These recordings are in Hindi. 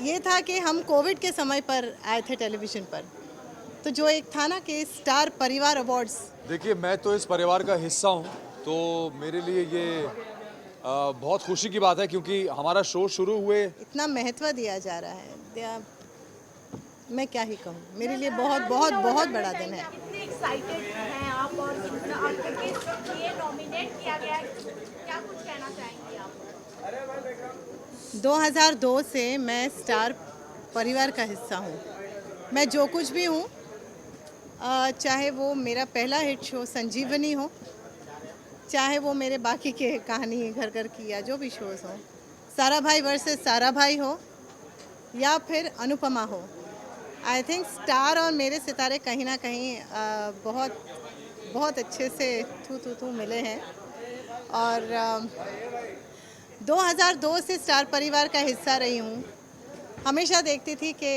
ये था कि हम कोविड के समय पर आए थे टेलीविज़न पर, तो जो एक था ना कि स्टार परिवार अवार्ड्स। देखिए, मैं तो इस परिवार का हिस्सा हूँ, तो मेरे लिए ये बहुत खुशी की बात है क्योंकि हमारा शो शुरू हुए। इतना महत्व दिया जा रहा है मैं क्या ही कहूँ, मेरे लिए बहुत बहुत बहुत बड़ा दिन है। कितने एक्साइटेड हैं आप और कितना आपको किस लिए नॉमिनेट किया गया है? क्या कुछ कहना चाहेंगी आप? 2002 से मैं स्टार परिवार का हिस्सा हूँ। मैं जो कुछ भी हूँ, चाहे वो मेरा पहला हिट शो संजीवनी हो, चाहे वो मेरे बाकी के कहानी घर घर की या जो भी शोज़ हों, सारा भाई वर्सेस सारा भाई हो या फिर अनुपमा हो, आई थिंक स्टार और मेरे सितारे कहीं ना कहीं बहुत बहुत अच्छे से थू मिले हैं। और 2002 से स्टार परिवार का हिस्सा रही हूँ। हमेशा देखती थी कि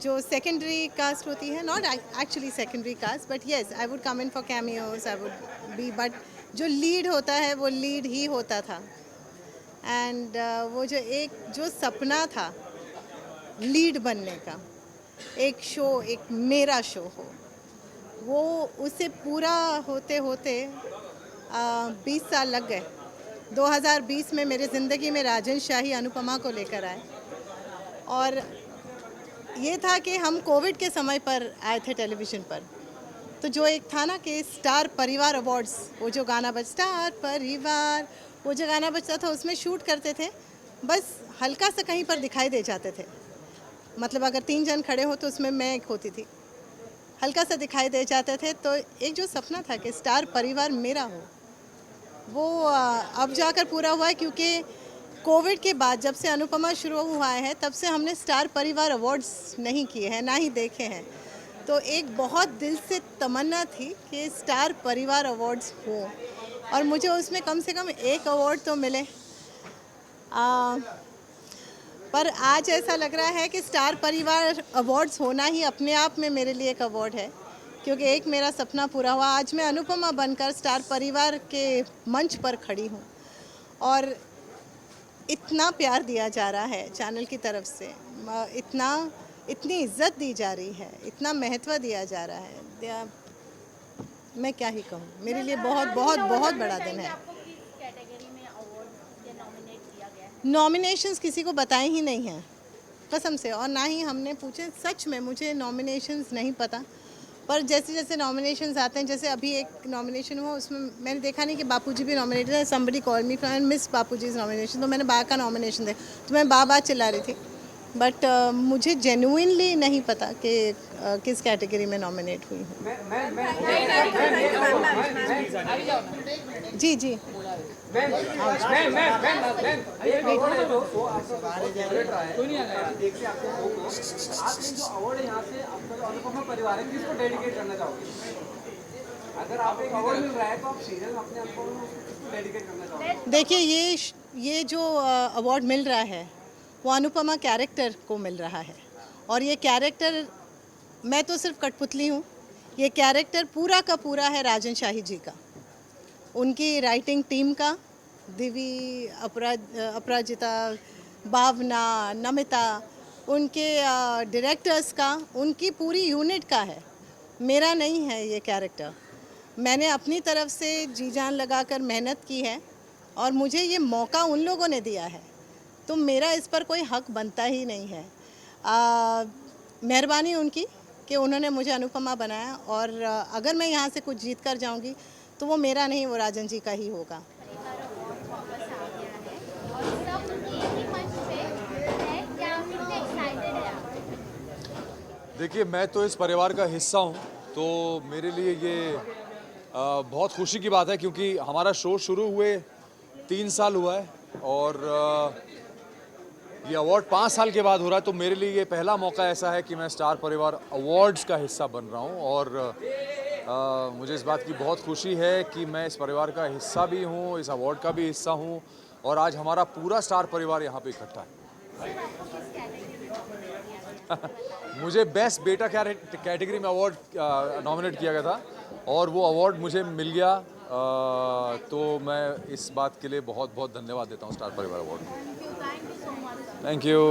जो सेकेंडरी कास्ट होती है, not actually secondary cast, but yes I would come in for cameos, I would be, but जो लीड होता है वो लीड ही होता था। एंड वो जो सपना था लीड बनने का, एक शो, एक मेरा शो हो, वो उसे पूरा होते होते 20 साल लग गए। 2020 में मेरे ज़िंदगी में राजन शाही अनुपमा को लेकर आए, और ये था कि हम कोविड के समय पर आए थे टेलीविज़न पर, तो जो एक था ना कि स्टार परिवार अवार्ड्स, वो जो गाना स्टार परिवार, वो जो गाना बजता था उसमें शूट करते थे, बस हल्का सा कहीं पर दिखाई दे जाते थे। मतलब अगर 3 जन खड़े हो तो उसमें मैं एक होती थी, हल्का सा दिखाई दे जाते थे। तो एक जो सपना था कि स्टार परिवार मेरा हो, वो अब जाकर पूरा हुआ है, क्योंकि कोविड के बाद जब से अनुपमा शुरू हुआ है तब से हमने स्टार परिवार अवार्ड्स नहीं किए हैं, ना ही देखे हैं। तो एक बहुत दिल से तमन्ना थी कि स्टार परिवार अवार्ड्स हो, और मुझे उसमें कम से कम एक अवार्ड तो मिले। पर आज ऐसा लग रहा है कि स्टार परिवार अवार्ड्स होना ही अपने आप में मेरे लिए एक अवार्ड है, क्योंकि एक मेरा सपना पूरा हुआ। आज मैं अनुपमा बनकर स्टार परिवार के मंच पर खड़ी हूँ, और इतना प्यार दिया जा रहा है चैनल की तरफ से, इतनी इज्जत दी जा रही है, इतना महत्व दिया जा रहा है, मैं क्या ही कहूँ, मेरे लिए बहुत बहुत बहुत बड़ा दिन है। आपको किस कैटेगरी में अवार्ड या नॉमिनेट किया गया है? नॉमिनेशंस किसी को बताए ही नहीं हैं, कसम से, और ना ही हमने पूछे। सच में मुझे नॉमिनेशंस नहीं पता, पर जैसे जैसे नॉमिनेशंस आते हैं, जैसे अभी एक नॉमिनेशन हुआ उसमें मैंने देखा नहीं कि बापूजी भी नॉमिनेटेड है, somebody call me from Miss Bapuji's nomination, तो मैंने बा का नॉमिनेशन देखा तो मैं बा चिल्ला रही थी। बट मुझे जेन्युइनली नहीं पता कि किस कैटेगरी में नॉमिनेट हुई हूँ। जी जी अगर आप एक अवार्ड मिल रहा है तो आप सीरियल अपने आप को किसको डेडिकेट करना चाहोगे? देखिए, ये जो अवार्ड मिल रहा है वो अनुपमा कैरेक्टर को मिल रहा है, और ये कैरेक्टर, मैं तो सिर्फ कठपुतली हूँ, ये कैरेक्टर पूरा का पूरा है राजन शाही जी का, उनकी राइटिंग टीम का, दिवी, अपराजिता, भावना, नमिता, उनके डायरेक्टर्स का, उनकी पूरी यूनिट का है। मेरा नहीं है ये कैरेक्टर, मैंने अपनी तरफ से जी जान लगाकर मेहनत की है, और मुझे ये मौका उन लोगों ने दिया है, तो मेरा इस पर कोई हक बनता ही नहीं है। मेहरबानी उनकी कि उन्होंने मुझे अनुपमा बनाया, और अगर मैं यहाँ से कुछ जीत कर जाऊँगी तो वो मेरा नहीं, वो राजन जी का ही होगा। परिवार अवार्ड वापस आ गया है और सब एक ही मंच पे है, क्या कितने एक्साइटेड है आप? देखिए, मैं तो इस परिवार का हिस्सा हूँ, तो मेरे लिए ये बहुत खुशी की बात है क्योंकि हमारा शो शुरू हुए 3 साल हुआ है, और ये अवार्ड 5 साल के बाद हो रहा है। तो मेरे लिए ये पहला मौका ऐसा है कि मैं स्टार परिवार अवार्ड्स का हिस्सा बन रहा हूँ, और मुझे इस बात की बहुत खुशी है कि मैं इस परिवार का हिस्सा भी हूँ, इस अवार्ड का भी हिस्सा हूँ, और आज हमारा पूरा स्टार परिवार यहाँ पे इकट्ठा है। मुझे बेस्ट बेटा कैटेगरी में अवार्ड नॉमिनेट किया गया था, और वो अवार्ड मुझे मिल गया, तो मैं इस बात के लिए बहुत बहुत धन्यवाद देता हूँ स्टार परिवार अवार्ड को। Thank you.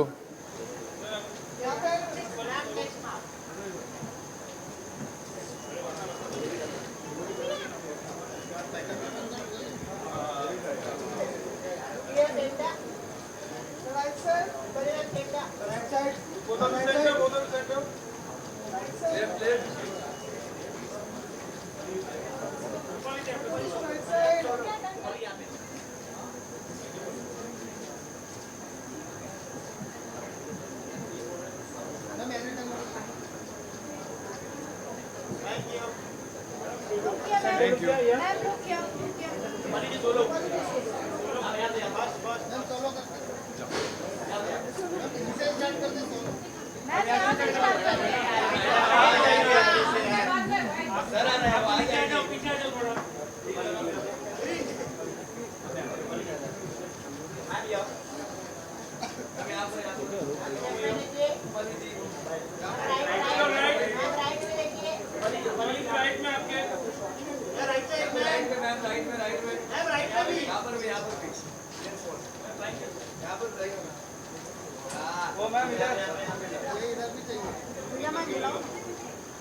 Thank you ma'am रुकिए मैम यहाँ से स्टार्ट करते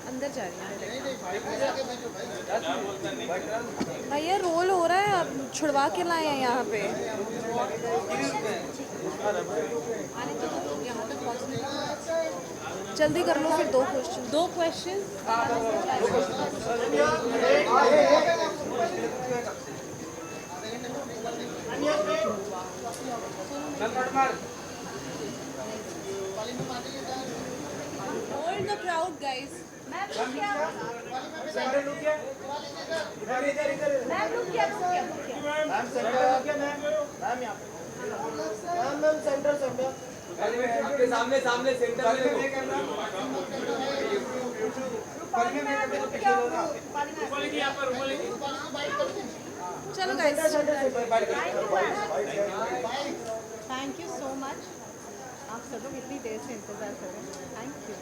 अंदर जा रही है भैया, रोल हो रहा है, अब छुड़वा के लाए हैं यहाँ पे। जल्दी कर लो फिर, दो question. Hold the crowd, guys. Ma'am रुकिए आपके सामने सामने सेंटर में चलो guys. Thank you so much. आप सब लोग इतनी देर से इंतज़ार कर रहे हैं, thank you.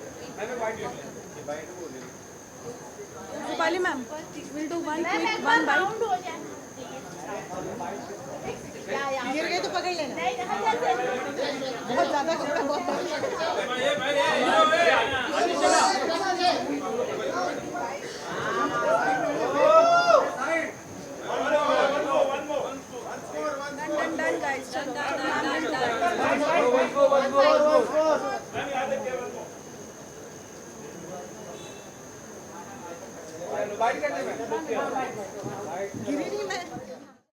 Rupali ma'am, we'll do one ma'am quick एक बार one bite. राउंड हो जाए गिर गए तो पकड़ लेना, नहीं जैसे बहुत ज़्यादा कपड़ा बहुत Done guys. चलो done. बाइट करने में गिरी नहीं